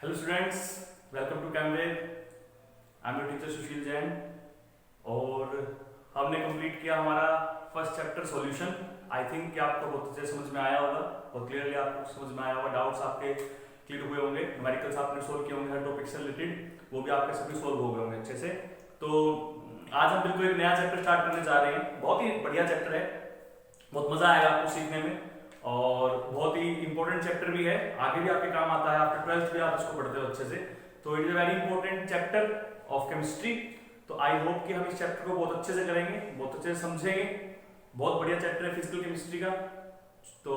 Hello students, welcome to Chemved. I am your teacher Sushil Jain. और हमने complete किया हमारा first chapter solution. I think कि आपको बहुत अच्छे समझ में आया होगा, बहुत क्लियरली आपको समझ में आया होगा। डाउट्स आपके क्लियर हुए होंगे, न्यूमेरिकल्स आपने सोल्व किए होंगे हर टॉपिक से रिलेटेड, वो भी आपके सभी सोल्व हो गए होंगे अच्छे से। तो आज हम बिल्कुल एक नया चैप्टर स्टार्ट करने जा रहे हैं। बहुत ही बढ़िया चैप्टर है, बहुत मजा आएगा आपको सीखने में और बहुत ही इंपॉर्टेंट चैप्टर भी है, आगे भी आपके काम आता है। आफ्टर 12th भी आप इसको पढ़ते हो अच्छे से, तो it is a very important chapter of chemistry. तो आई होप कि हम इस चैप्टर को बहुत अच्छे से करेंगे, बहुत अच्छे से समझेंगे। बहुत बढ़िया चैप्टर है फिजिकल केमिस्ट्री का। तो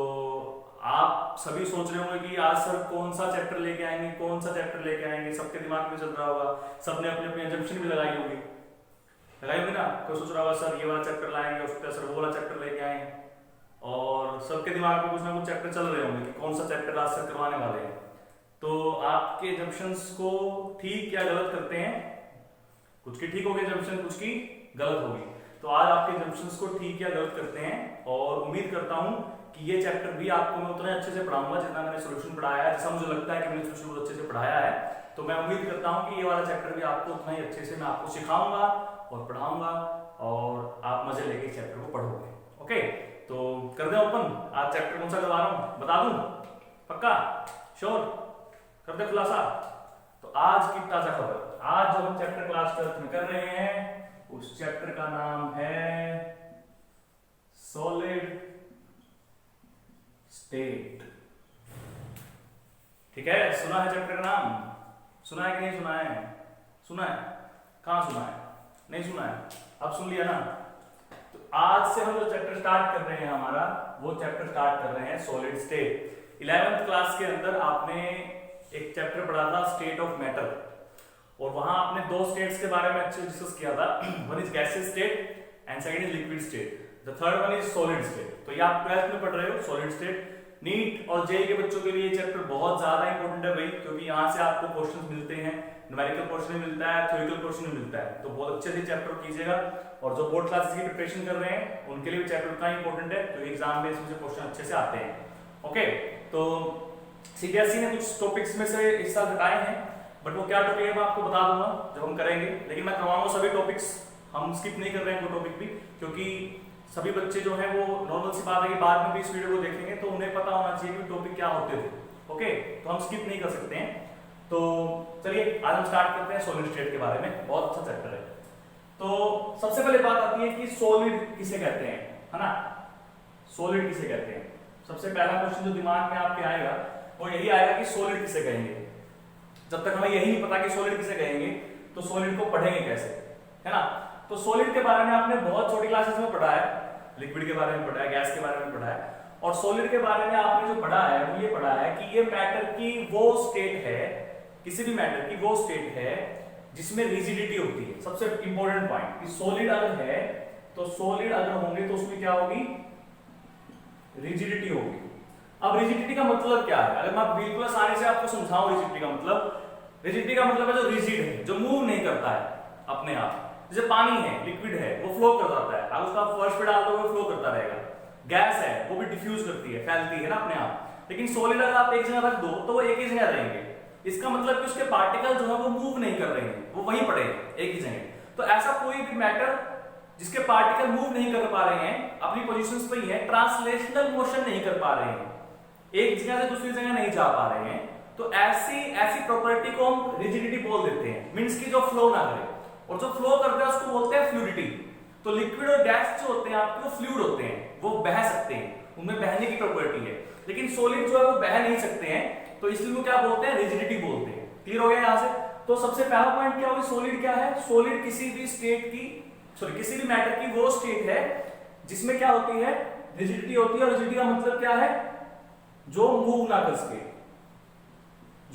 आप सभी सोच रहे होंगे कि आज सर कौन सा चैप्टर लेके आएंगे, कौन सा चैप्टर लेके आएंगे, सबके दिमाग में चल रहा होगा, सबने अपनी अपनी एजम्पशन भी लगाई होगी ना। कोई सोच रहा होगा सर ये वाला चैप्टर लाएंगे, उसका सर वो वाला चैप्टर लेके आएंगे, और सबके दिमाग में कुछ ना कुछ चैप्टर चल रहे होंगे कि कौन सा चैप्टर आज सर करवाने वाले हैं। तो आपके एजम्पशंस को ठीक या गलत करते हैं, कुछ की ठीक होगी एजम्पशन, कुछ की गलत होगी। तो आज आपके एजम्पशंस को ठीक या गलत करते हैं और उम्मीद करता हूं कि ये चैप्टर भी आपको मैं उतना अच्छे से पढ़ाऊंगा जितना मैंने सॉल्यूशन पढ़ाया है। जैसा मुझे लगता है कि मैंने सॉल्यूशन बहुत अच्छे से पढ़ाया है, तो मैं उम्मीद करता हूं कि ये वाला चैप्टर भी आपको उतना ही अच्छे से मैं आपको सिखाऊंगा और पढ़ाऊंगा और आप मजे लेके चैप्टर को पढ़ोगे। ओके, तो कर दे ओपन। आज चैप्टर कौन सा करवा रहा हूं बता दूं? पक्का? श्योर? कर दे खुलासा। तो आज की ताजा खबर, आज जो हम चैप्टर क्लास 12th में कर रहे हैं उस चैप्टर का नाम है सॉलिड स्टेट। ठीक है, सुना है चैप्टर का नाम? सुना है कि नहीं सुना है? सुना है? कहां सुना है? नहीं सुना है? अब सुन लिया ना। तो आज से हम जो चैप्टर स्टार्ट कर रहे हैं हमारा, वो चैप्टर स्टार्ट कर रहे हैं सॉलिड स्टेट। 11th क्लास के अंदर आपने एक चैप्टर पढ़ा था स्टेट ऑफ मैटर, और वहां आपने दो स्टेट्स के बारे में अच्छे से डिस्कस किया था। One is gaseous state and second is liquid state, the third one is solid state. तो ये आप 12th में पढ़ रहे हो सॉलिड स्टेट। नीट और जेईई के बच्चों के लिए ये चैप्टर बहुत ज्यादा इंपॉर्टेंट है भाई, क्योंकि यहाँ से आपको क्वेश्चंस मिलते हैं, न्यूमेरिकल पोर्शन भी मिलता है, थ्योरेटिकल पोर्शन भी मिलता है। तो बहुत अच्छे से चैप्टर कीजिएगा, और जो बोर्ड क्लासेस की प्रिपरेशन कर रहे हैं उनके लिए भी चैप्टर उतना इंपॉर्टेंट है, क्योंकि एग्जाम में इसमें से क्वेश्चन अच्छे से आते हैं। ओके, तो सीबीएसई ने कुछ टॉपिक्स में से इस साल हटाए हैं, बट वो क्या टॉपिक है मैं आपको बता दूंगा जब हम करेंगे। लेकिन मैं करवाऊंगा सभी टॉपिक्स, हम स्किप नहीं कर रहे हैं वो टॉपिक भी, क्योंकि सभी बच्चे जो हैं वो नॉर्मल सी बात है कि बाद में भी इस वीडियो को देखेंगे तो उन्हें पता होना चाहिए कि टॉपिक क्या होते थे। ओके, तो हम स्किप नहीं कर सकते हैं। तो चलिए आज हम स्टार्ट करते हैं सॉलिड स्टेट के बारे में। बहुत अच्छा चैप्टर है। तो सबसे पहले बात आती है कि सॉलिड किसे कहते हैं, है ना? सॉलिड किसे कहते हैं? सबसे पहला क्वेश्चन जो दिमाग में आपके आएगा वो यही आएगा कि सॉलिड किसे कहेंगे। जब तक हमें यही नहीं पता कि सॉलिड किसे कहेंगे तो सॉलिड को पढ़ेंगे कैसे, है ना? तो सॉलिड के बारे में आपने बहुत छोटी क्लासेस में पढ़ा है, लिक्विड के बारे में पढ़ा है, गैस के बारे में पढ़ा है, और सॉलिड के बारे में आपने जो पढ़ा है वो ये पढ़ा है कि ये मैटर की वो स्टेट है, किसी भी मैटर की वो स्टेट है जिसमें रिजिडिटी होती है। सबसे इंपॉर्टेंट पॉइंट कि सॉलिड अगर है तो सॉलिड अगर होंगे तो उसमें क्या होगी? रिजिडिटी होगी। अब रिजिडिटी का मतलब क्या है? अगर मैं बिल्कुल आसानी से आपको समझाऊं रिजिडिटी का मतलब, रिजिडिटी का मतलब है जो रिजिड है, जो मूव नहीं करता है अपने आप। जैसे पानी है, लिक्विड है, वो फ्लो कर जाता है, अगर उसका फर्श पे डाल दो वो फ्लो करता रहेगा। गैस है, वो भी डिफ्यूज करती है, फैलती है ना अपने आप। लेकिन सॉलिड अगर आप एक जगह रख दो तो वो एक ही जगह रहेंगे। इसका मतलब कि उसके पार्टिकल जो है वो मूव नहीं कर रहे हैं, वो वहीं पड़े एक ही जगह। तो ऐसा कोई भी मैटर जिसके पार्टिकल मूव नहीं कर पा रहे हैं, अपनी पोजीशंस पे ही है, ट्रांसलेशनल मोशन नहीं कर पा रहे हैं, एक जगह से दूसरी जगह नहीं जा पा रहे हैं, तो ऐसी प्रॉपर्टी को हम रिजिडिटी बोल देते हैं। मींस की जो फ्लो ना करे, और जो फ्लो करते हैं उसको बोलते हैं फ्लूइडिटी। तो लिक्विड और गैस जो होते हैं आपके वो फ्लूइड होते हैं, वो बह सकते हैं, उनमें बहने की प्रॉपर्टी है। लेकिन सॉलिड जो है वो बह नहीं सकते हैं, तो इसलिए वो क्या बोलते हैं? रिजिडिटी बोलते हैं। क्लियर हो गया यहां से? तो सबसे पहला पॉइंट क्या होगा? सॉलिड क्या है? सॉलिड किसी भी स्टेट की, किसी भी मैटर की वो स्टेट है जिसमें क्या होती है? रिजिडिटी होती है। और रिजिडिटी का मतलब क्या है? जो मूव ना कर सके,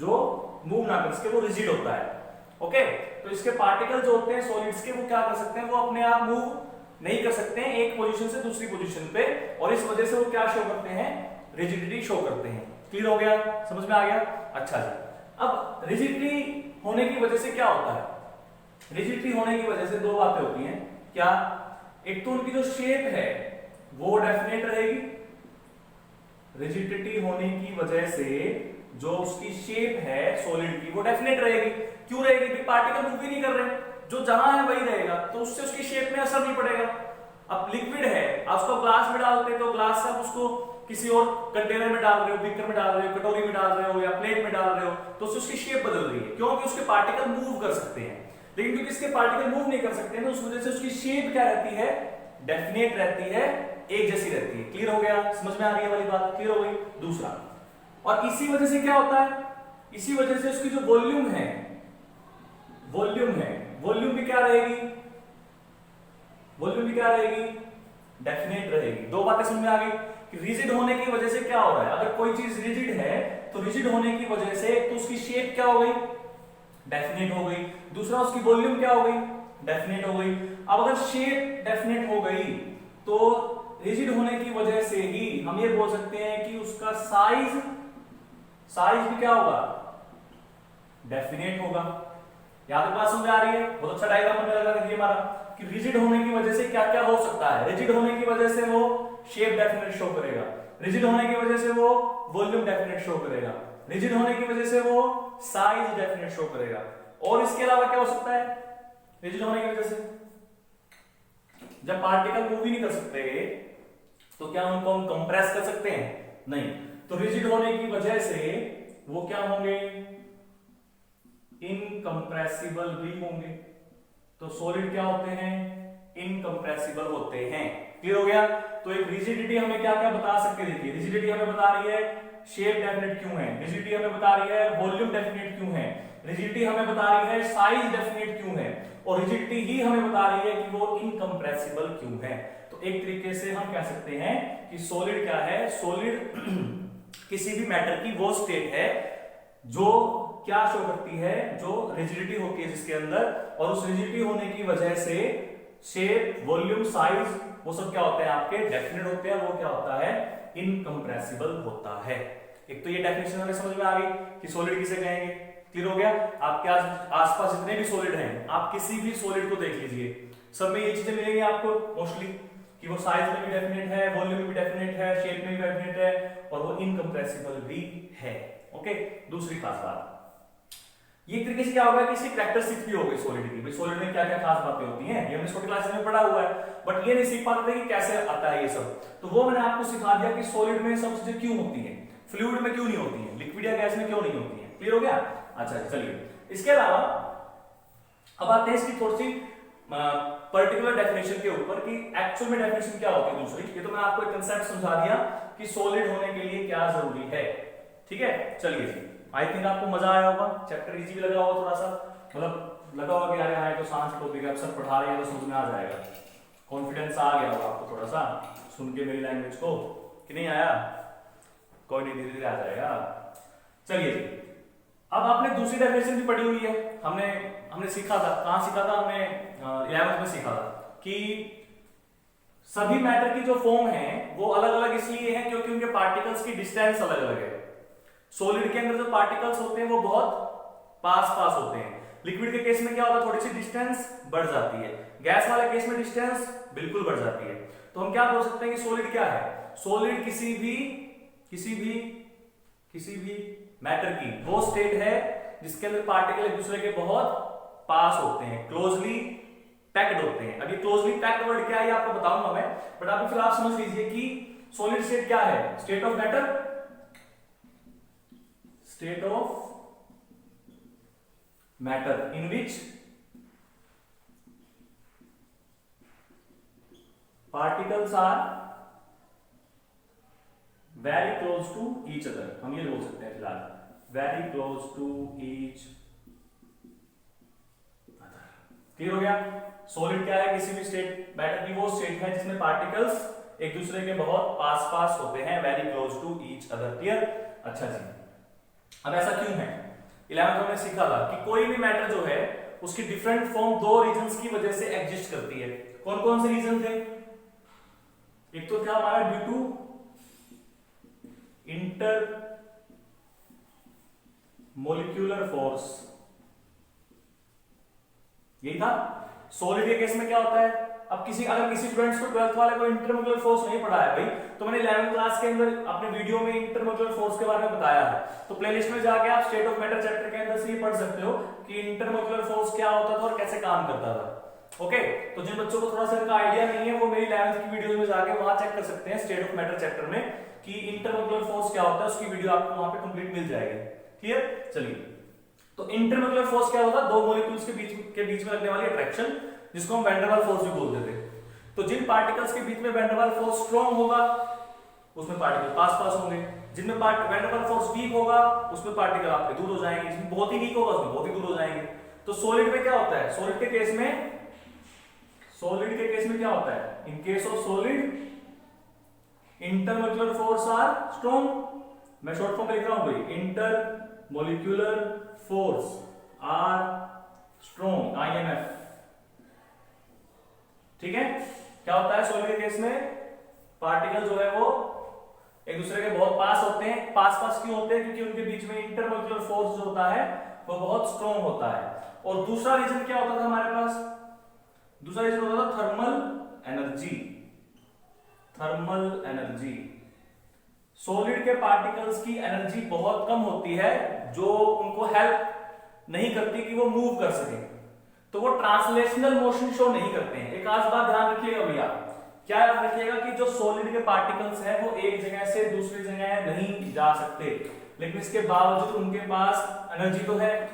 जो मूव ना कर सके वो रिजिड होता है। ओके, तो इसके पार्टिकल जो होते हैं सॉलिड्स के, वो क्या कर सकते हैं? वो अपने आप मूव नहीं कर सकते हैं एक पोजीशन से दूसरी पोजीशन पे, और इस वजह से वो क्या शो करते हैं? रिजिडिटी शो करते हैं। क्लियर हो गया? समझ में आ गया? अच्छा जी। अब रिजिडिटी होने की वजह से क्या होता है? रिजिडिटी होने की वजह से दो बातें होती हैं। क्या? एक तो उनकी जो शेप है वो डेफिनेट रहेगी। रिजिडिटी होने की वजह से जो उसकी शेप है सॉलिड की वो डेफिनेट रहेगी। क्यों रहेगी? क्योंकि पार्टिकल मूव ही नहीं कर रहे, जो जहां है वही रहेगा, तो उससे उसकी शेप में असर नहीं पड़ेगा। अब लिक्विड है, आप उसको ग्लास में डालते तो ग्लास से आप उसको किसी और कंटेनर में डाल रहे हो, बीकर में डाल रहे हो, कटोरी में डाल रहे हो या प्लेट में डाल रहे हो, तो उससे उसकी शेप बदल रही है। क्योंकि उसके पार्टिकल मूव कर सकते हैं, लेकिन क्योंकि इसके पार्टिकल मूव नहीं कर सकते हैं, तो उस वजह से उसकी शेप क्या रहती है? डेफिनेट रहती है, एक जैसी रहती है। क्लियर हो गया? समझ में आ रही है वाली बात? क्लियर हो गई? दूसरा, और इसी वजह से क्या होता है, इसी वजह से उसकी जो वॉल्यूम है, वॉल्यूम भी क्या रहेगी? वॉल्यूम भी क्या रहेगी? डेफिनेट रहेगी। दो बातें समझ में आ गई कि रिजिड होने की वजह से क्या हो रहा है। अगर कोई चीज रिजिड है तो रिजिड होने की वजह से तो उसकी शेप क्या हो गई? डेफिनेट हो गई। दूसरा, उसकी वॉल्यूम क्या हो गई? डेफिनेट हो गई। अब अगर शेप डेफिनेट हो गई तो रिजिड होने की वजह से ही हम ये बोल सकते हैं कि उसका साइज भी क्या होगा? डेफिनेट होगा। यहां तक बात समझ आ रही है? बहुत अच्छा डायग्राम हमने लगा दिया हमारा कि रिजिड होने की वजह से क्या क्या हो सकता है। रिजिड होने की वजह से वो शेप डेफिनेट शो करेगा, रिजिड होने की वजह से वो वॉल्यूम डेफिनेट शो करेगा, रिजिड होने की वजह से वो साइज डेफिनेट शो करेगा। और इसके अलावा क्या हो सकता है रिजिड होने की वजह से? जब पार्टिकल मूव ही नहीं कर सकते तो क्या उनको हम कंप्रेस कर सकते हैं? नहीं। तो रिजिड होने की वजह से वो क्या होंगे? इनकंप्रेसिबल भी होंगे। तो सॉलिड क्या होते हैं? इनकंप्रेसिबल होते हैं। क्लियर हो गया? तो एक रिजिडिटी हमें क्या क्या बता सकते हैं? देखिए, रिजिडिटी हमें बता रही है शेप डेफिनेट क्यों है, रिजिडिटी हमें बता रही है वॉल्यूम डेफिनेट क्यों है, रिजिडिटी हमें बता रही है साइज डेफिनेट क्यों है, और रिजिडिटी ही हमें बता रही है कि वो इनकंप्रेसिबल क्यों है। तो एक तरीके से हम कह सकते हैं कि सॉलिड क्या है? सॉलिड किसी भी मैटर की वो स्टेट है जो क्या शो करती है? जो रिजिडिटी होती है जिसके अंदर, और उस रिजिडिटी होने की वजह से शेप, वॉल्यूम, साइज वो सब क्या होते हैं? आपके डेफिनेट होते हैं। वो क्या होता है? इनकंप्रेसिबल होता है। एक तो ये डेफिनेशन हमें समझ में आ गई कि सॉलिड किसे कहेंगे। क्लियर हो गया? आपके आसपास जितने भी सॉलिड हैं, आप किसी भी सॉलिड को देख लीजिए, सब में ये चीजें मिलेंगी आपको मोस्टली कि वो साइज में भी डेफिनेट है, वॉल्यूम में भी डेफिनेट है, शेप में भी डेफिनेट है, और वो इनकंप्रेसिबल भी है। ओके, दूसरी खास बात, ये तरीके से क्या होगा कि इसकी कैरेक्टरिस्टिक्स भी हो गई सॉलिड की। भाई सॉलिड में क्या क्या खास बातें होती हैं, ये हमने छोटी क्लास में पढ़ा हुआ है, बट ये नहीं सीख पाते थे कि कैसे आता है ये सब। तो वो मैंने आपको सिखा दिया कि सॉलिड में सब चीजें क्यों होती हैं, फ्लूइड में क्यों नहीं होती हैं, लिक्विड या गैस में क्यों नहीं होती हैं। क्लियर हो गया? अच्छा, चलिए इसके अलावा अब आते हैं इसकी थोड़ी सी पर्टिकुलर डेफिनेशन के ऊपर कि एक्चुअल में डेफिनेशन क्या होती है दूसरी। ये तो मैं आपको एक कंसेप्ट समझा दिया कि सॉलिड होने के लिए क्या जरूरी है। ठीक है, चलिए जी, आई थिंक आपको मजा आया होगा, चैप्टर इजी भी लगा होगा थोड़ा सा, मतलब लगा होगा कि अरे हाँ तो सांस टॉपिक है, सर पढ़ा रहे हैं तो समझ में आ जाएगा, कॉन्फिडेंस आ गया होगा आपको थोड़ा सा सुन के मेरी लैंग्वेज को, कि नहीं आया? कोई नहीं, धीरे धीरे आ जाएगा। चलिए जी, अब आपने दूसरी डेफिनेशन भी पढ़ी हुई है, हमने सीखा था, कहां सीखा था? हमने 11th में सीखा था कि सभी मैटर की जो फॉर्म है वो अलग अलग इसलिए है क्योंकि उनके पार्टिकल्स की डिस्टेंस अलग अलग है। सॉलिड के अंदर जो पार्टिकल्स होते हैं वो बहुत पास पास होते हैं। लिक्विड के केस में क्या होता है? थोड़ी सी डिस्टेंस बढ़ जाती है। गैस वाले केस में डिस्टेंस बिल्कुल बढ़ जाती है। तो हम क्या बोल सकते हैं कि सॉलिड क्या है? सॉलिड किसी भी मैटर की वो स्टेट है जिसके अंदर पार्टिकल एक दूसरे के बहुत पास होते हैं, क्लोजली पैक्ड होते हैं। अभी क्लोजली पैक्ड वर्ड क्या है आपको बताऊंगा मैं, बट आप फिर आप समझ लीजिए कि सॉलिड स्टेट क्या है? State of matter, state of matter in which particles are very close to each other. हम ये बोल सकते हैं फिलहाल, very close to each other. Clear हो गया? सॉलिड क्या है? किसी भी स्टेट मैटर की वो स्टेट है जिसमें पार्टिकल्स एक दूसरे के बहुत पास पास होते हैं, very close to each other. Clear? अच्छा जी, अब ऐसा क्यों है? 11th में सीखा था कि कोई भी मैटर जो है उसकी डिफरेंट फॉर्म दो रीजंस की वजह से एग्जिस्ट करती है। कौन कौन से रीजन थे? एक तो था हमारा due to intermolecular force, यही था। सॉलिड के केस में क्या होता है? अब अगर किसी स्टूडेंट्स को 12th वाले को इंटरमोलिकुलर फोर्स नहीं पढ़ा है भाई, तो मैंने 11th क्लास के अंदर अपने वीडियो में इंटरमोलिकुलर फोर्स के बारे में बताया है, तो प्लेलिस्ट में जाके आप स्टेट ऑफ मैटर चैप्टर के अंदर से ये पढ़ सकते हो कि इंटरमोलिकुलर फोर्स क्या होता था और कैसे काम करता था। ओके, तो जिन बच्चों को थोड़ा सा इनका आइडिया नहीं है वो मेरी 11th की वीडियोस में जाके वहां चेक कर सकते हैं स्टेट ऑफ मैटर चैप्टर में कि इंटरमोलिकुलर फोर्स क्या होता है, उसकी वीडियो आपको वहां पे कंप्लीट मिल जाएगी। क्लियर? चलिए, तो इंटरमोलिकुलर फोर्स क्या होता है? दो मॉलिक्यूल्स के बीच में लगने वाली अट्रैक्शन, जिसको हम वैन डर वाल्स फोर्स भी बोलते थे। तो जिन पार्टिकल्स के बीच में van der Waals force strong होगा उसमें पार्टिकल पास पास होंगे, जिनमें van der Waals force week होगा उसमें पार्टिकल आपके दूर हो जाएंगे, जिसमें बहुत ही वीक होगा उसमें बहुत ही दूर हो जाएंगे। तो सॉलिड में क्या होता है? सॉलिड के केस में क्या होता है? In case of solid intermolecular force are strong, मैं शॉर्ट फॉर्म में लिख रहा हूं भाई, intermolecular force are strong, IMF। ठीक है, क्या होता है सॉलिड के केस में? पार्टिकल जो है वो एक दूसरे के बहुत पास होते हैं। पास क्यों होते हैं? क्योंकि उनके बीच में इंटरमोलिकुलर फोर्स जो होता है वो बहुत स्ट्रांग होता है। और दूसरा रीजन क्या होता था हमारे पास? दूसरा रीजन होता था थर्मल एनर्जी। सॉलिड के पार्टिकल्स की एनर्जी बहुत कम होती है जो उनको हेल्प नहीं करती कि वो मूव कर सके, तो वो ट्रांसलेशनल मोशन शो नहीं करते हैं। एक खास बात ध्यान रखिएगा भैया, क्या याद रखिएगा कि जो सॉलिड के पार्टिकल्स हैं वो एक जगह से दूसरी जगह नहीं जा सकते, लेकिन इसके बावजूद उनके पास एनर्जी तो है।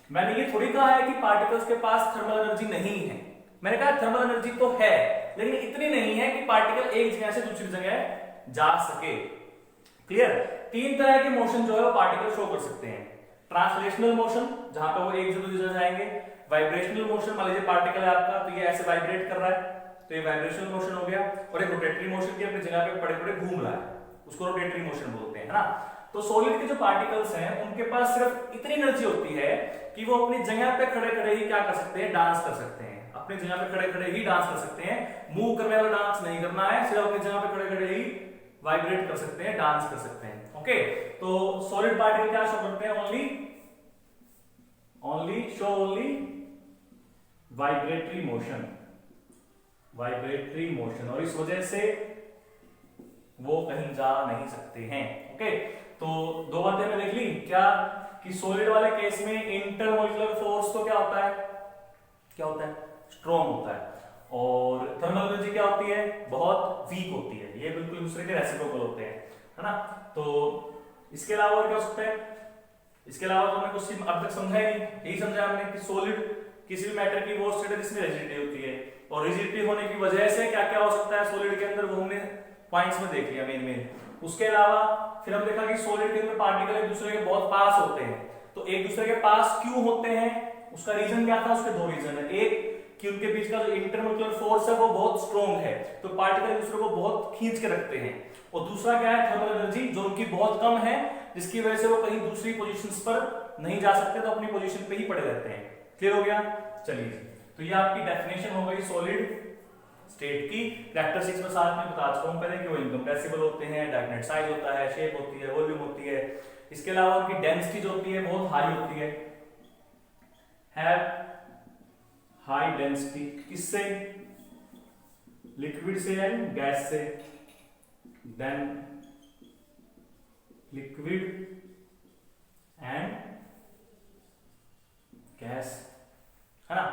मैंने ये थोड़ी कहा है कि पार्टिकल्स के पास थर्मल एनर्जी नहीं है, मैंने कहा थर्मल एनर्जी तो है लेकिन इतनी नहीं है कि पार्टिकल एक जगह से दूसरी जगह जा सके। क्लियर? तीन तरह के मोशन जो है वो पार्टिकल शो कर सकते हैं। ट्रांसलेशनल मोशन, जहां पे वो एक से दूसरी जगह जाएंगे। वाइब्रेशनल मोशन, मान लीजिए पार्टिकल है आपका तो ये ऐसे वाइब्रेट कर रहा है तो ये वाइब्रेशनल मोशन हो गया। और एक रोटेटरी मोशन की अपनी जगह पे पड़े पड़े घूम रहा है, उसको रोटेटरी मोशन बोलते हैं, है ना। तो सॉलिड के जो पार्टिकल्स हैं उनके पास सिर्फ इतनी एनर्जी होती है कि वो अपनी जगह पे खड़े खड़े ही क्या कर सकते हैं? डांस कर सकते हैं। अपनी जगह पे खड़े खड़े ही डांस कर सकते हैं, मूव करने वाला डांस नहीं करना है, सिर्फ अपनी जगह पे खड़े खड़े ही वाइब्रेट कर सकते हैं, डांस कर सकते हैं। ओके, तो सॉलिड पार्टिकल क्या शो करते हैं? ओनली वाइब्रेटरी मोशन, और इस वजह से वो कहीं जा नहीं सकते हैं। ओके, तो दो बातें हमने देख ली क्या, कि सॉलिड वाले केस में इंटरमोलिकुलर फोर्स तो क्या होता है? स्ट्रॉन्ग होता है, और थर्मल एनर्जी क्या होती है? बहुत वीक होती है। ये बिल्कुल दूसरे के रेसिप्रोकल होते हैं, है ना। तो इसके अलावा और क्या हो सकता है? इसके अलावा तो हमने कुछ अब तक समझा ही नहीं, यही समझा हमने कि सॉलिड किसी भी मैटर की वो स्टेट है जिसमें रिजिडिटी होती है, और रिजिडिटी होने की वजह से क्या क्या हो सकता है सॉलिड के अंदर, वो हमने पॉइंट्स में देख लिया मेन। उसके अलावा फिर हम देखा कि सॉलिड के अंदर पार्टिकल एक दूसरे के बहुत पास होते हैं, तो एक दूसरे के पास क्यों होते हैं? उसका रीजन क्या था? उसके दो रीजन है। एक कि उनके बीच का जो इंटरमोलिकुलर फोर्स है वो बहुत स्ट्रांग है, तो पार्टिकल एक दूसरे को बहुत खींच के रखते हैं। और दूसरा क्या है? थर्मल एनर्जी, जो उनकी बहुत कम है, जिसकी वजह से वो कहीं दूसरी पोजीशंस पर नहीं जा सकते, तो अपनी पोजीशन पे ही पड़े रहते हैं। क्लियर हो गया? चलिए, तो ये आपकी डेफिनेशन हो गई सॉलिड स्टेट की। कैरेक्टरिस्टिक्स में साथ में बता चुका हूं पहले कि वो इनकम्प्रेसिबल होते हैं, डेफिनेट साइज होता है, शेप होती है, वॉल्यूम होती है। इसके अलावा उनकी डेंसिटी जो होती है बहुत हाई होती है, हाई डेंसिटी। किससे? लिक्विड से एंड गैस से। देन लिक्विड एंड गैस, है ना।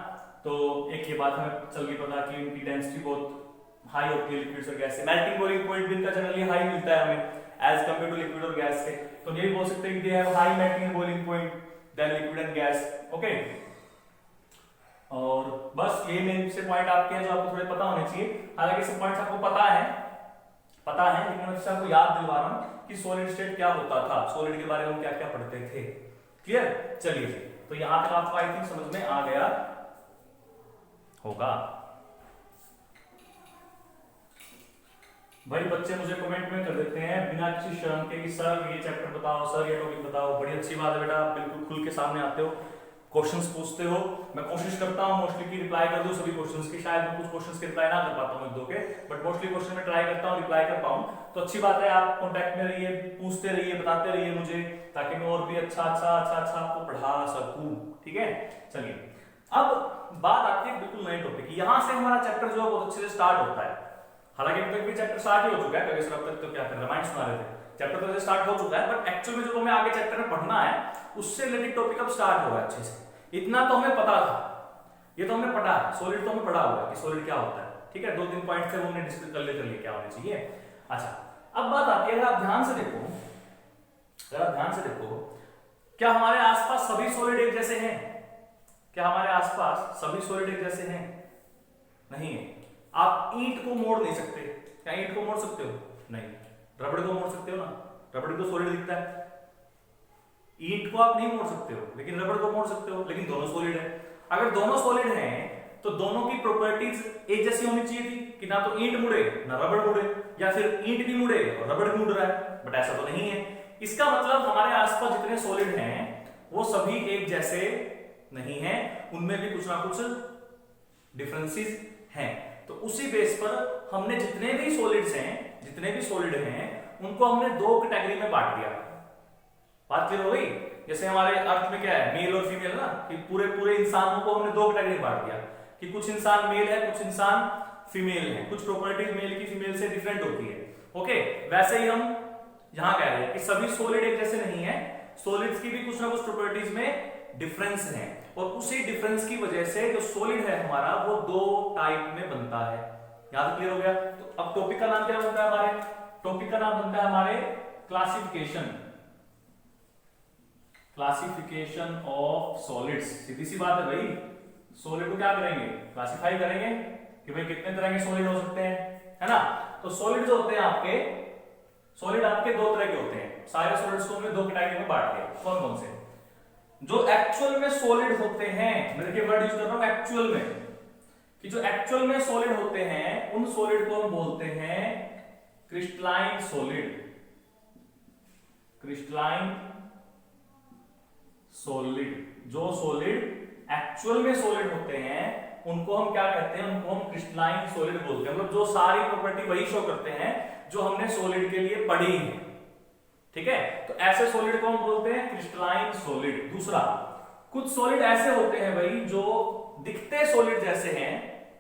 तो एक ये बात हमें चल गई पता कि इनकी डेंसिटी बहुत हाई होती है लिक्विड और गैस से। मेल्टिंग बॉइलिंग पॉइंट भी इनका जनरली हाई मिलता है हमें एज कंपेयर टू लिक्विड और गैस से। तो ये भी बोल सकते हैं कि they have high melting and boiling point than liquid and gas. Okay, और बस ये मेन से पॉइंट आपके हैं जो आपको थोड़े पता होने चाहिए। हालांकि सब पॉइंट्स आपको पता है लेकिन मैं आपको याद दिलवा रहा हूं कि सॉलिड स्टेट क्या होता था, सॉलिड के बारे में हम क्या क्या पढ़ते थे। क्लियर? चलिए, तो यहां तक आपको आई थिंक समझ में आ गया होगा। भाई बच्चे मुझे कमेंट में कर देते हैं बिना किसी शर्म के कि सर ये चैप्टर बताओ, सर ये टॉपिक बताओ। बड़ी अच्छी बात है बेटा, आप बिल्कुल खुल के सामने आते हो, क्वेश्चंस पूछते हो। मैं कोशिश करता हूं मोस्टली की रिप्लाई कर दूं सभी क्वेश्चंस की। शायद मैं कुछ क्वेश्चंस के रिप्लाई ना कर पाता हूं एक दो के, बट मोस्टली क्वेश्चन में ट्राई करता हूं रिप्लाई कर पाऊं। तो अच्छी बात है, आप कांटेक्ट में रहिए, पूछते रहिए, बताते रहिए मुझे, ताकि मैं और भी अच्छा आपको पढ़ा सकूं। ठीक है, चलिए अब बात आती है बिल्कुल नए टॉपिक की। यहां से हमारा चैप्टर जो है बहुत अच्छे से स्टार्ट होता है। हालांकि अभी तक भी चैप्टर स्टार्ट ही हो चुका है, कभी अब तक तो क्या रामायण सुना रहे थे, चैप्टर तो स्टार्ट हो चुका है, बट एक्चुअल में जो हमें आगे चैप्टर में पढ़ना है उससे रिलेटेड टॉपिक अब स्टार्ट होगा अच्छे से। इतना तो हमें पता था, ये तो हमने पढ़ा है, सॉलिड तो हमें पढ़ा हुआ है कि सॉलिड क्या होता है, ठीक है। 2-3 पॉइंट से हमने डिस्कस कर लिए क्या होने चाहिए। अच्छा, अब बात आती है, अगर आप ध्यान से देखो, क्या हमारे आसपास सभी सॉलिड एक जैसे हैं? क्या हमारे आसपास सभी सॉलिड एक जैसे हैं? नहीं है। आप ईंट को मोड़ नहीं सकते। क्या ईंट को मोड़ सकते हो? नहीं। रबड़ को मोड़ सकते हो ना, रबड़ तो सॉलिड दिखता है। ईंट को आप नहीं मोड़ सकते हो, लेकिन रबड़ को मोड़ सकते हो, लेकिन दोनों सॉलिड है। अगर दोनों सॉलिड हैं तो दोनों की प्रॉपर्टीज एक जैसी होनी चाहिए थी कि ना तो ईंट मुड़े ना रबड़ मुड़े, या फिर ईंट भी मुड़े और रबड़ भी मुड़ रहा है, बट ऐसा तो नहीं है। इसका मतलब हमारे आसपास जितने सॉलिड हैं वो सभी एक जैसे नहीं हैं, उनमें भी कुछ ना कुछ डिफरेंसेस हैं। तो उसी बेस पर हमने जितने भी सॉलिड हैं उनको हमने 2 कैटेगरी में बांट दिया। बात क्लियर हो गई? जैसे हमारे अर्थ में क्या है, मेल और फीमेल ना, कि पूरे इंसानों को हमने 2 कैटेगरी में बांट दिया कि कुछ इंसान मेल है, कुछ इंसान फीमेल है, कुछ प्रॉपर्टीज मेल की फीमेल से डिफरेंट होती है। ओके, वैसे ही हम यहां कह रहे हैं कि सभी सॉलिड एक जैसे नहीं है, सॉलिड्स की भी कुछ ना कुछ प्रॉपर्टीज में डिफरेंस है, और उसी डिफरेंस की वजह से जो सॉलिड है हमारा वो 2 टाइप में बनता है। यहां तक क्लियर हो गया? तो अब टॉपिक का नाम क्या बनता है हमारे? टॉपिक का नाम बनता है हमारे क्लासिफिकेशन ऑफ सॉलिड्स। सीधी सी बात है भाई, सॉलिड को क्या करेंगे? क्लासिफाई करेंगे कि भाई कितने तरह के सॉलिड हो सकते हैं, है ना। तो सॉलिड जो होते हैं आपके 2 तरह के होते हैं। सारे सॉलिड्स को हमने 2 कैटेगरी में बांट दिया। कौन कौन से? जो एक्चुअल में सॉलिड होते हैं, मैं देखिए वर्ड यूज कर रहा हूं एक्चुअल में, कि जो एक्चुअल में सॉलिड होते हैं उन सॉलिड को हम बोलते हैं क्रिस्टलाइन सॉलिड। जो सॉलिड एक्चुअल में सॉलिड होते हैं उनको हम क्या कहते हैं? उनको हम क्रिस्टलाइन सॉलिड बोलते हैं। मतलब जो सारी प्रॉपर्टी वही शो करते हैं जो हमने सॉलिड के लिए पढ़ी है, ठीक है। तो ऐसे सॉलिड को हम बोलते हैं क्रिस्टलाइन सॉलिड। दूसरा, कुछ सॉलिड ऐसे होते हैं भाई जो दिखते सॉलिड जैसे हैं,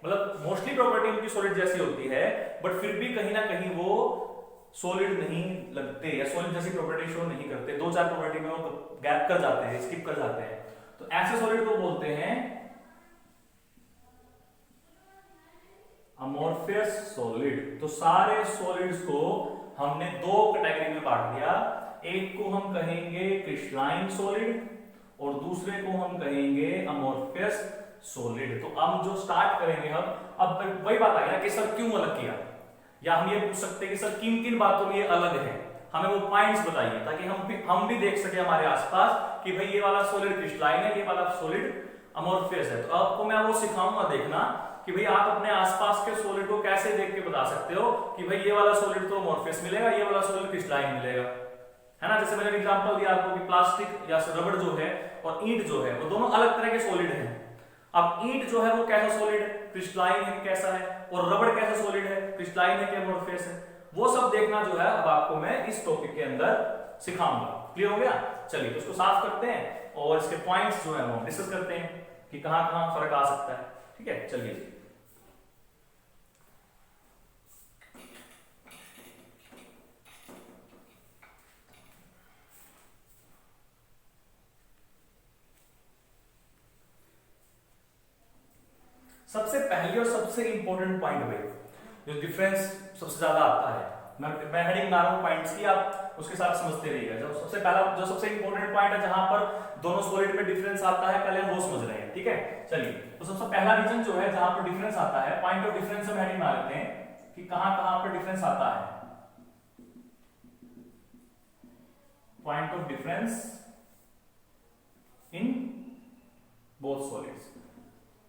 मतलब मोस्टली प्रॉपर्टी उनकी सॉलिड जैसी होती है, बट फिर भी कहीं ना कहीं वो सॉलिड नहीं लगते या सॉलिड जैसी प्रॉपर्टी शो नहीं करते। 2-4 प्रॉपर्टी में वो गैप कर जाते हैं, स्किप कर जाते हैं। तो ऐसे सॉलिड को बोलते हैं अमोर्फियस सॉलिड। तो सारे सॉलिड्स को हमने 2 कैटेगरी में बांट दिया। एक को हम कहेंगे क्रिस्टलाइन सॉलिड और दूसरे को हम कहेंगे अमोर्फियस सॉलिड। तो हम जो स्टार्ट करेंगे अब वही बात आ गई ना कि सर क्यों अलग किया, या हम ये पूछ सकते हैं कि सर किन किन बातों में ये अलग है, हमें वो पॉइंट्स बताइए ताकि हम भी देख सके हमारे आसपास कि भाई ये वाला सॉलिड क्रिस्टलाइन है, ये वाला सॉलिड अमोर्फियस है। तो आपको मैं वो सिखाऊंगा देखना कि भाई आप अपने आसपास के सॉलिड को कैसे देख के बता सकते हो कि भाई ये वाला सॉलिड तो अमोर्फियस मिलेगा, ये वाला सॉलिड क्रिस्टलाइन मिलेगा, है ना। जैसे मैंने एग्जांपल दिया आपको कि प्लास्टिक या रबड़ जो है और ईंट जो है वो दोनों अलग तरह के सॉलिड हैं। अब ईंट जो है वो कैसा सॉलिड है? क्रिस्टलाइन है, कैसा है, और रबड़ कैसा सॉलिड है? क्रिस्टलाइन है कि अमोर्फियस है? वो सब देखना जो है अब आपको मैं इस टॉपिक के अंदर सिखाऊंगा। क्लियर हो गया? चलिए तो इसको साफ करते हैं और इसके पॉइंट्स जो है वो डिस्कस करते हैं कि कहां कहां फर्क आ सकता है। ठीक है, चलिए। सबसे पहली और सबसे इंपॉर्टेंट पॉइंट भाई, जो डिफरेंस सबसे ज्यादा आता है, मैं हेडिंग बना रहा हूं पॉइंट्स की, आप उसके साथ समझते रहिएगा। जो सबसे पहला जो सबसे इंपॉर्टेंट पॉइंट है जहां पर दोनों सॉलिड में डिफरेंस आता है, पहले हम वो समझ रहे हैं। ठीक है, चलिए। तो सबसे पहला रीजन जो है जहां पर डिफरेंस आता है, पॉइंट ऑफ डिफरेंस हम हेडिंग बना लेते हैं कि कहां कहां पर डिफरेंस आता है। Point of difference in both solids,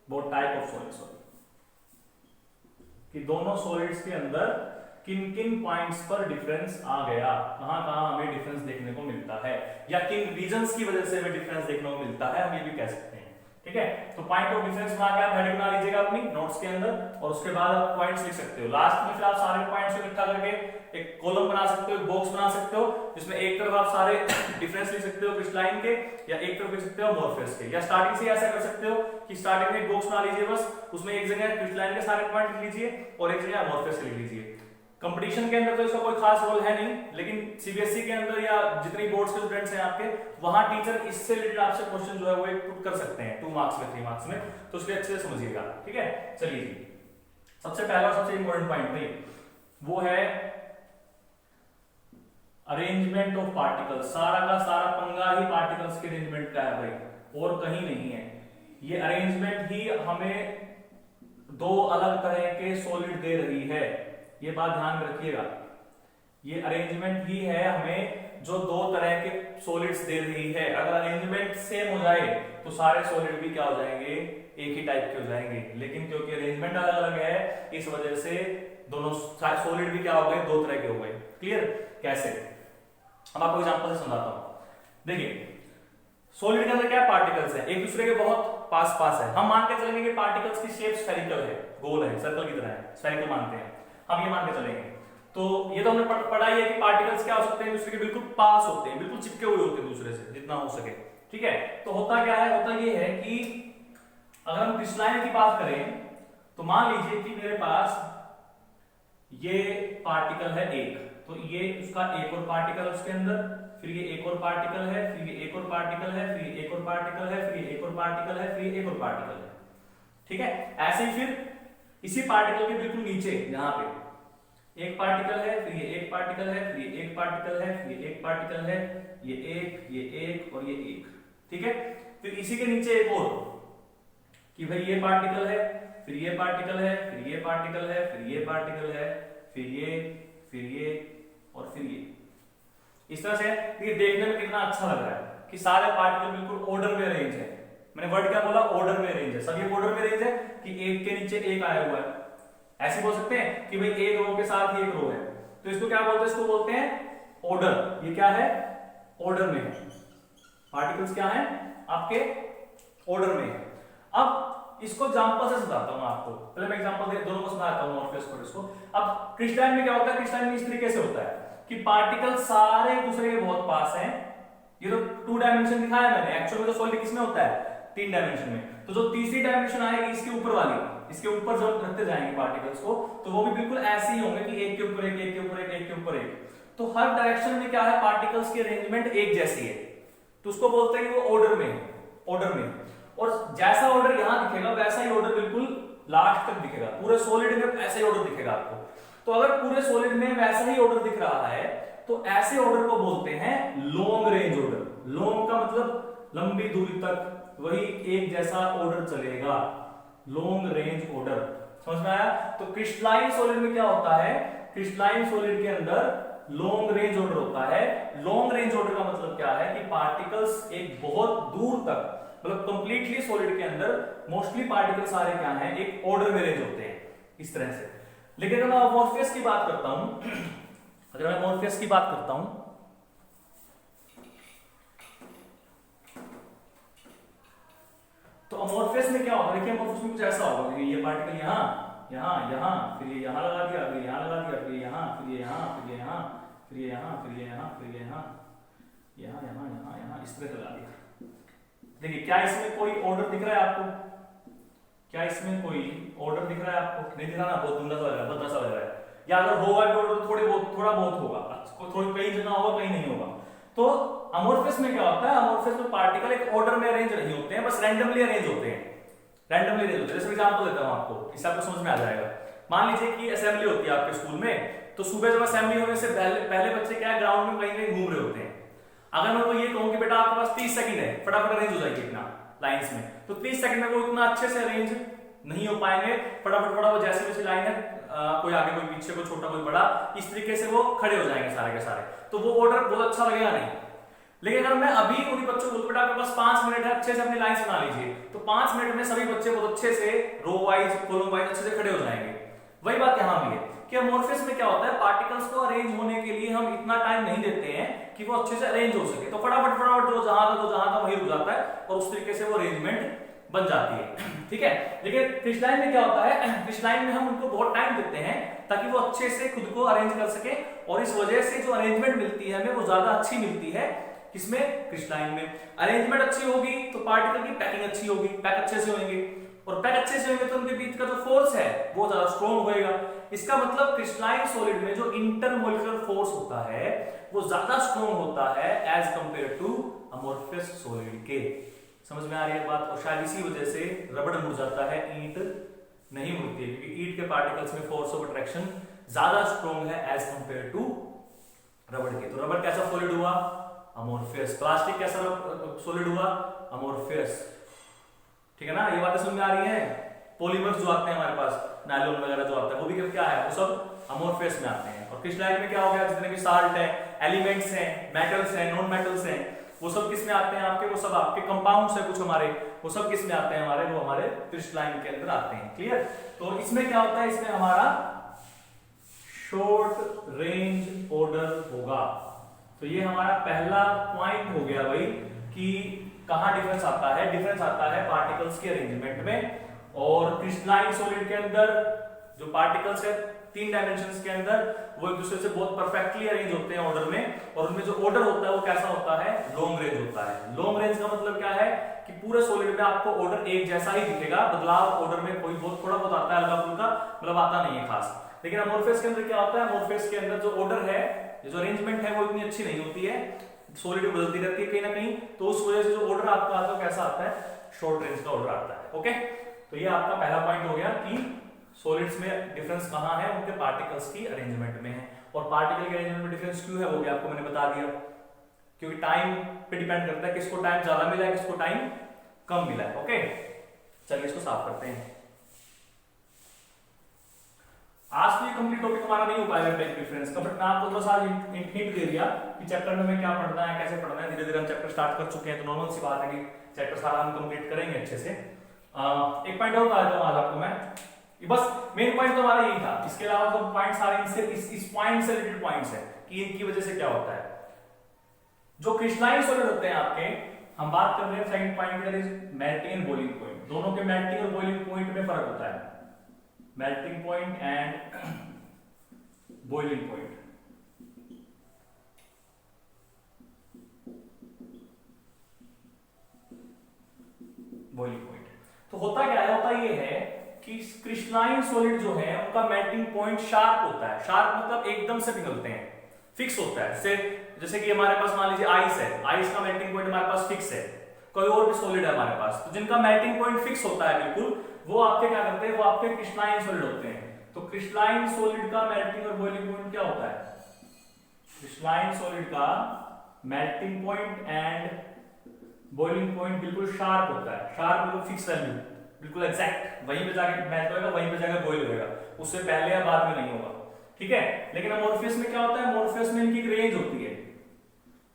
both type of solids, कि दोनों सॉलिड्स के अंदर किन किन पॉइंट्स पर डिफरेंस आ गया, कहां कहां हमें डिफरेंस देखने को मिलता है, या किन रीजंस की वजह से हमें डिफरेंस देखने को मिलता है, हम ये भी कह सकते हैं। ठीक है, तो पॉइंट ऑफ डिफरेंस बना के आप हेडिंग बना लीजिएगा अपनी नोट्स के अंदर, और उसके बाद आप पॉइंट्स लिख सकते हो। लास्ट में फिर आप सारे पॉइंट्स को इकट्ठा करके एक कॉलम बना सकते हो, एक बॉक्स बना सकते हो, जिसमें एक तरफ आप सारे डिफरेंस लिख सकते हो क्रिस्टलाइन के, या एक तरफ लिख सकते हो अमोर्फस के, या स्टार्टिंग से ऐसा कर सकते हो कि स्टार्टिंग में एक बॉक्स बना लीजिए बस, उसमें एक जगह क्रिस्टलाइन के सारे पॉइंट लिख लीजिए और एक जगह अमोर्फस के लिख लीजिए। कंपटीशन के अंदर तो इसका कोई खास रोल है नहीं, लेकिन सीबीएसई के अंदर या जितनी बोर्ड्स के स्टूडेंट्स हैं आपके, वहां टीचर इससे रिलेटेड आपसे क्वेश्चन जो है वो एक पुट कर सकते हैं 2 मार्क्स में 3 मार्क्स में, तो इसलिए अच्छे से समझिएगा। ठीक है, चलिए जी, सबसे पहला और सबसे इंपॉर्टेंट पॉइंट भाई वो है अरेंजमेंट ऑफ पार्टिकल्स। सारा का सारा पंगा ही पार्टिकल्स के अरेंजमेंट का है भाई, और कहीं नहीं है। ये अरेंजमेंट ही हमें 2 अलग तरह के सॉलिड दे रही है, ये बात ध्यान में रखिएगा। ये अरेंजमेंट ही है हमें जो 2 तरह के सॉलिड्स दे रही है। अगर अरेंजमेंट सेम हो जाए तो सारे सॉलिड भी क्या हो जाएंगे, एक ही टाइप के हो जाएंगे, लेकिन क्योंकि अरेंजमेंट अलग अलग है इस वजह से दोनों सॉलिड भी क्या हो गए, 2 तरह के हो गए। क्लियर? कैसे? हम आपको एग्जांपल से समझाता हूं। देखिए, सॉलिड के अंदर क्या पार्टिकल्स है, एक दूसरे के बहुत पास पास है। हम मान के चलेंगे कि पार्टिकल्स की शेप स्फेरिकल है, गोल है, सर्कल की तरह है, स्फेरिकल मानते हैं हम, ये मान के चलेंगे। तो ये तो हमने पढ़ा ही है कि पार्टिकल्स क्या हो सकते हैं, दूसरे के बिल्कुल पास होते हैं, बिल्कुल चिपके हुए होते हैं दूसरे से जितना हो सके। ठीक है, तो होता क्या है, होता ये है कि अगर हम क्रिस्टलाइन की बात करें तो मान लीजिए कि मेरे पास ये पार्टिकल है एक, तो ये उसका एक और पार्टिकल उसके अंदर, फिर ये एक और पार्टिकल है, फिर ये एक और पार्टिकल है, फिर ये एक और पार्टिकल है, फिर ये एक और पार्टिकल है, फिर ये एक और पार्टिकल है। ठीक है, ऐसे ही फिर इसी पार्टिकल के बिल्कुल नीचे यहां पे एक पार्टिकल है, फिर ये एक पार्टिकल है, फिर ये एक पार्टिकल है, फिर ये एक पार्टिकल है, ये एक और ये एक। ठीक है, फिर इसी के नीचे एक और कि भाई ये पार्टिकल है, फिर ये पार्टिकल है, फिर ये पार्टिकल है, फिर ये पार्टिकल है, फिर ये और फिर ये। इस तरह से ये देखने में कितना अच्छा लग रहा है कि सारे पार्टिकल बिल्कुल ऑर्डर में अरेंज है। मैंने वर्ड क्या बोला, ऑर्डर में अरेंज है, सब ये ऑर्डर में अरेंज है कि एक के नीचे एक आया हुआ है। ऐसे बोल सकते हैं कि भाई एक रो के साथ ही एक रो है, तो इसको क्या बोलते हैं, इसको बोलते हैं ऑर्डर। ये क्या है, ऑर्डर में है, पार्टिकल्स क्या है आपके ऑर्डर में है। अब इसको एग्जांपल से समझाता हूं आपको, पहले मैं एग्जांपल दोनों को समझाता हूं मॉर्फेस को इसको। अब क्रिस्टलाइन में क्या होता है, क्रिस्टलाइन में इस तरीके से होता है कि पार्टिकल सारे एक दूसरे के बहुत पास हैं। ये तो 2 डायमेंशन दिखाया मैंने, एक्चुअल में तो सॉलिड किसमें होता है, 3 डायमेंशन में। तो जो तीसरी डायमेंशन आएगी इसके ऊपर वाली, इसके ऊपर जब रखते जाएंगे पार्टिकल्स को, तो वो भी बिल्कुल ऐसे ही होंगे कि एक के ऊपर एक, एक के ऊपर एक, एक के ऊपर एक। तो हर डायरेक्शन में क्या है, पार्टिकल्स की अरेंजमेंट एक जैसी है, तो उसको बोलते हैं कि वो ऑर्डर में है, ऑर्डर में। और जैसा ऑर्डर यहां दिखेगा वैसा ही ऑर्डर बिल्कुल लास्ट तक दिखेगा, पूरे सॉलिड में ऐसा ही ऑर्डर दिखेगा आपको। तो अगर पूरे सॉलिड में वैसा ही ऑर्डर दिख रहा है तो ऐसे ऑर्डर को बोलते हैं लॉन्ग रेंज ऑर्डर। लॉन्ग का मतलब लंबी दूरी तक वही एक जैसा ऑर्डर चलेगा, लॉन्ग रेंज ऑर्डर। समझ में आया? तो क्रिस्टलाइन सॉलिड में क्या होता है, क्रिस्टलाइन सॉलिड के अंदर लॉन्ग रेंज ऑर्डर होता है। लॉन्ग रेंज ऑर्डर का मतलब क्या है कि पार्टिकल्स एक बहुत दूर तक, मतलब कंप्लीटली सॉलिड के अंदर मोस्टली पार्टिकल सारे क्या हैं, एक ऑर्डर में रेंज होते हैं इस तरह से। लेकिन अगर मैं अमोर्फस की बात करता हूं, अगर मैं अमोर्फस की बात करता हूं तो अमोर्फस में क्या होगा, देखिए अमोर्फस में कुछ ऐसा होगा, ये पार्टिकल यहां यहां यहां, फिर ये यहां लगा दिया, फिर यहां लगा दिया, फिर ये यहां, फिर ये यहां, फिर ये यहां, फिर ये यहां, फिर ये यहां, फिर ये यहां, यहां यहां यहां यहां, इस तरह लगा दिया। देखिए क्या इसमें कोई ऑर्डर दिख रहा है आपको, क्या इसमें कोई ऑर्डर दिख रहा है आपको? नहीं दिख रहा ना, बहुत धुंधला सा लग रहा है, बहुत सा लग रहा है। या अगर होगा भी ऑर्डर थोड़ा बहुत होगा, थोड़ी कहीं जगह होगा कहीं नहीं होगा। तो अमोर्फस में क्या होता है, अमोर्फस में पार्टिकल एक ऑर्डर में अरेंज नहीं होते हैं, बस रैंडमली अरेंज होते हैं, रैंडमली अरेंज होते हैं। जैसे एग्जांपल देता हूं आपको, इससे आपको समझ में आ जाएगा। मान लीजिए कि असेंबली होती है आपके स्कूल में, तो सुबह जब असेंबली होने से पहले बच्चे क्या है, ग्राउंड में कहीं कहीं घूम रहे होते हैं। अगर मैं उनको ये कहूं कि बेटा आपके पास 30 सेकंड है, फटाफट अरेंज हो जाएगी इतना लाइंस में, तो 30 सेकंड में वो इतना अच्छे से अरेंज नहीं हो पाएंगे। फटाफट जैसे जैसे लाइन है, कोई आगे कोई पीछे, कोई छोटा कोई बड़ा, इस तरीके से वो खड़े हो जाएंगे सारे के सारे, तो वो ऑर्डर बहुत अच्छा लगेगा नहीं। लेकिन अगर मैं अभी उन्हीं बच्चों को, बेटा आपके पास 5 मिनट है, अच्छे से अपनी लाइंस बना लीजिए, तो 5 मिनट में सभी बच्चे बहुत अच्छे से रो वाइज, कॉलम वाइज अच्छे से खड़े हो जाएंगे। वही बात यहाँ भी है कि अमोर्फस में क्या होता है, पार्टिकल्स को अरेंज होने के लिए हम इतना टाइम नहीं देते हैं कि वो अच्छे से अरेंज हो सके, तो फटाफट जो जहां का वही रुक जाता है और उस तरीके से वो अरेंजमेंट बन जाती है। ठीक है, लेकिन क्रिस्टलाइन में क्या होता है, क्रिस्टलाइन में हम उनको बहुत टाइम देते हैं ताकि वो अच्छे से खुद को अरेंज कर सके, और इस वजह से जो अरेंजमेंट मिलती है हमें वो ज्यादा अच्छी मिलती है। किसमें, क्रिस्टलाइन में। अरेंजमेंट अच्छी होगी तो पार्टिकल की पैकिंग अच्छी होगी, पैक अच्छे से होंगे, और पैक अच्छे से होंगे तो उनके बीच का जो फोर्स है वो ज्यादा स्ट्रॉन्ग होएगा। इसका मतलब क्रिस्टलाइन सॉलिड में जो इंटरमोलिकुलर फोर्स होता है वो ज्यादा स्ट्रॉन्ग होता है as compare to amorphous solid के। समझ में आ रही है बात? और शायद इसी वजह से रबड़ मुड़ जाता है, ईंट नहीं मुड़ती है, क्योंकि ईंट के पार्टिकल्स में फोर्स ऑफ अट्रैक्शन ज्यादा स्ट्रॉन्ग है एज कंपेयर टू रबड़ के। तो रबड़ कैसा सॉलिड हुआ, अमोर्फस। प्लास्टिक कैसा सॉलिड हुआ, अमोर्फस। ठीक है ना, ये बातें समझ में आ रही है। पॉलीमर्स जो आते हैं हमारे पास, नायलॉन वगैरह जो आता है, वो भी क्या है, वो सब अमोर्फस में आते हैं। और क्रिस्टलाइन में क्या हो गया, जितने भी साल्ट है, एलिमेंट्स हैं, मेटल्स हैं, नॉन मेटल्स हैं, वो सब किस में आते हैं आपके, वो सब आपके कंपाउंड्स है कुछ हमारे, वो सब किस में आते हैं हमारे, वो हमारे क्रिस्टलाइन के अंदर आते हैं। क्लियर? तो इसमें क्या होता है, इसमें हमारा शॉर्ट रेंज ऑर्डर होगा। तो ये हमारा पहला पॉइंट हो गया भाई कि कहां डिफरेंस आता है। डिफरेंस आता है पार्टिकल्स के अरेंजमेंट में। और क्रिस्टलाइन सॉलिड के अंदर जो पार्टिकल्स है 3 डायमेंशंस के अंदर, वो एक दूसरे से बहुत परफेक्टली अरेंज होते हैं ऑर्डर में, और उनमें जो ऑर्डर होता है वो कैसा होता है, लॉन्ग रेंज होता है। लॉन्ग रेंज का मतलब क्या है कि पूरे सॉलिड में आपको ऑर्डर एक जैसा ही दिखेगा, बदलाव ऑर्डर में कोई बहुत थोड़ा बहुत आता है, हल्का फुल्का, मतलब आता नहीं है खास। लेकिन अमोर्फस के अंदर क्या होता है, अमोर्फस के अंदर जो ऑर्डर है, जो अरेंजमेंट है, वो इतनी अच्छी नहीं होती है, सॉलिड बदलती रहती है कहीं ना कहीं, तो उस वजह से जो ऑर्डर आपका आता है कैसा आता है, शॉर्ट रेंज का ऑर्डर आता है। ओके, तो ये आपका पहला पॉइंट हो गया कि सॉलिड्स में डिफरेंस कहां है, उनके पार्टिकल्स की अरेंजमेंट में है। और पार्टिकल के अरेंजमेंट में डिफरेंस क्यों है वो भी आपको मैंने बता दिया, क्योंकि टाइम पे डिपेंड करता है, किसको टाइम ज्यादा मिला है, किसको टाइम कम मिला है। ओके, चलिए इसको साफ करते हैं। आज तो ये कंप्लीट टॉपिक हमारा नहीं हो पाएगा टाइम डिफरेंस का, बट मैं आपको थोड़ा सा हिंट दे दिया कि चैप्टर में क्या पढ़ना है, कैसे पढ़ना है। धीरे धीरे हम चैप्टर स्टार्ट कर चुके हैं, तो नॉर्मल सी बात है कि चैप्टर सारा हम कंप्लीट करेंगे अच्छे से। एक पॉइंट और बता देता हूं आज आपको मैं, बस मेन पॉइंट तो हमारा यही था। इसके अलावा तो पॉइंट सारे इस पॉइंट से रिलेटेड पॉइंट्स हैं कि इनकी वजह से क्या होता है। जो क्रिस्टलाइन सॉलिड होते हैं आपके, हम बात कर रहे हैं सेकंड पॉइंट का, मेल्टिंग एंड बॉइलिंग पॉइंट। दोनों के मेल्टिंग और बॉइलिंग पॉइंट में फर्क होता है, melting point and boiling point. Boiling point तो होता क्या है, होता ये है कि क्रिस्टलाइन सॉलिड जो है उनका मेल्टिंग पॉइंट शार्प होता है। शार्प मतलब एकदम से पिघलते हैं, फिक्स होता है। जैसे कि हमारे पास मान लीजिए आइस है, आइस का मेल्टिंग पॉइंट हमारे पास फिक्स है, कोई और भी सॉलिड है हमारे पास, तो जिनका मेल्टिंग पॉइंट फिक्स होता है बिल्कुल, वो आपके क्या करते हैं, वो आपके क्रिस्टलाइन सॉलिड होते हैं। तो क्रिस्टलाइन सॉलिड का मेल्टिंग और बॉइलिंग पॉइंट क्या होता है, क्रिस्टलाइन सॉलिड का melting point and boiling point बिल्कुल शार्प होता है। शार्प बिल्कुल फिक्स वैल्यू, बिल्कुल एग्जैक्ट, वहीं पे जाके मेल्ट होगा, वहीं पे जाके बॉईल होगा, उससे पहले या बाद में नहीं होगा। ठीक है, लेकिन अमोर्फस में क्या होता है, अमोर्फस में इनकी रेंज होती है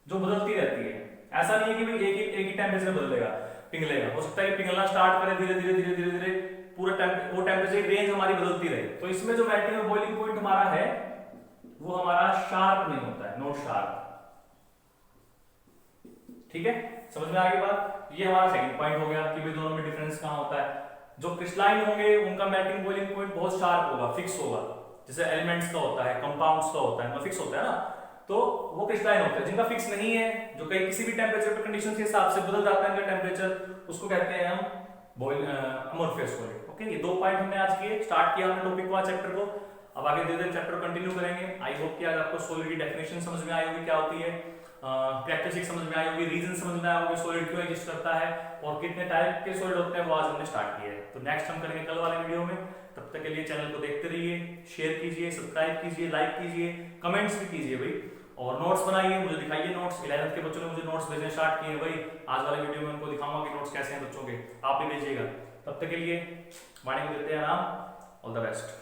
जो बदलती रहती है। ऐसा नहीं है कि भाई एक ही टेंपरेचर बदलेगा, पिघलेगा। हो सकता है कि पिघलना स्टार्ट करे धीरे धीरे धीरे धीरे धीरे, पूरा वो टेंपरेचर रेंज हमारी बदलती रहे। तो इसमें जो मेल्टिंग और बॉइलिंग पॉइंट हमारा है वो हमारा शार्प नहीं होता है, नॉट शार्प। ठीक है, समझ में आ गई बात। ये हमारा सेकंड पॉइंट हो गया कि भाई दोनों में डिफरेंस कहां होता है। जो क्रिस्टलाइन होंगे उनका मेल्टिंग बॉइलिंग पॉइंट बहुत शार्प होगा, फिक्स होगा, जैसे एलिमेंट्स का होता है, कंपाउंड्स का होता है, फिक्स होता है ना, तो वो क्रिस्टलाइन होता है। जिनका फिक्स नहीं है, जो कहीं किसी भी टेंपरेचर पे कंडीशन के हिसाब से बदल जाता है इनका टेंपरेचर, उसको कहते हैं हम अमोर्फस सॉलिड। ओके, ये 2 पॉइंट हमने आज किए, स्टार्ट किया हमने टॉपिक को, चैप्टर को। अब आगे धीरे धीरे चैप्टर कंटिन्यू करेंगे। आई होप कि आज आपको सॉलिड की डेफिनेशन समझ में आई होगी क्या होती है, कैरेक्टरिस्टिक समझ में आई होगी, रीजन समझ में आया होगा सॉलिड क्यों एग्जिस्ट करता है और कितने टाइप के सॉलिड होते हैं, वो आज हमने स्टार्ट किया है। तो नेक्स्ट हम करेंगे कल वाले वीडियो में। तब तक के लिए चैनल को देखते रहिए, शेयर कीजिए, सब्सक्राइब कीजिए, लाइक कीजिए, कमेंट्स भी कीजिए भाई, और नोट्स बनाइए, मुझे दिखाइए नोट्स। 11th के बच्चों ने मुझे नोट्स भेजने स्टार्ट किए भाई, आज वाले वीडियो में उनको दिखाऊंगा कि नोट्स कैसे हैं बच्चों के, आप भी भेजिएगा। तब तक के लिए वाणी को देते हैं आराम, ऑल द बेस्ट।